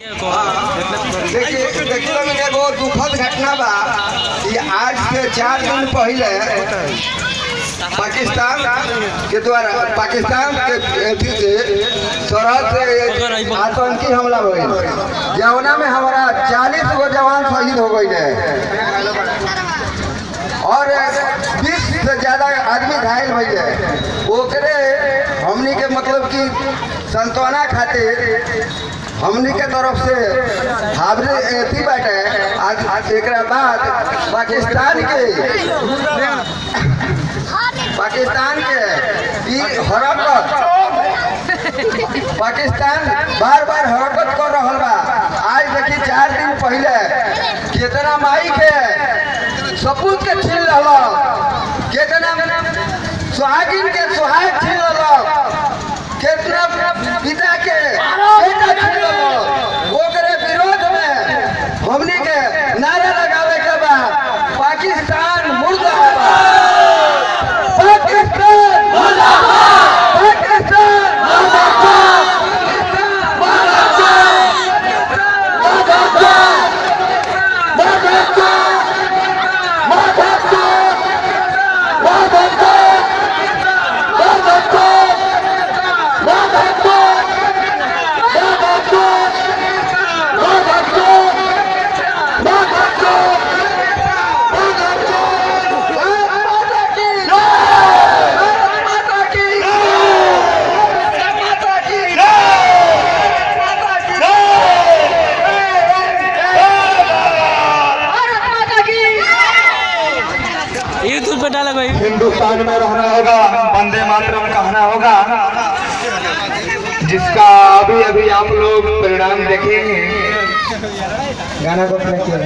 देखिए एगो दुखद घटना बा कि आज से 4 दिन पहले पाकिस्तान के द्वारा पाकिस्तान के सरहद से आतंकी हमला भइल जौना में हमारा 40 गो जवान शहीद हो गए और 20 से ज्यादा आदमी घायल भइल। ओकरे हमनी के मतलब कि सांत्वना खातिर हमनी के तरफ से हावरे एथी बाटे आज एक बाद पाकिस्तान के हरकत पाकिस्तान बार हरकत कर रहा बा। आज देखी 4 दिन पहले कितना माई के सपूत के छीन रहा, कितना सुहागिन के सुहाग छीन रहा, कितना पिता के बेटा छीन रहा। ओकरे विरोध में हमनी के नारा लगावे के बा पाकिस्तान मुर्दाबाद, पाकिस्तान मुर्दाबाद, पाकिस्तान मुर्दाबाद, हिंदुस्तान में रहना होगा, वंदे मातरम कहना होगा, जिसका अभी अभी आप लोग परिणाम देखेंगे। गाना को प्ले किया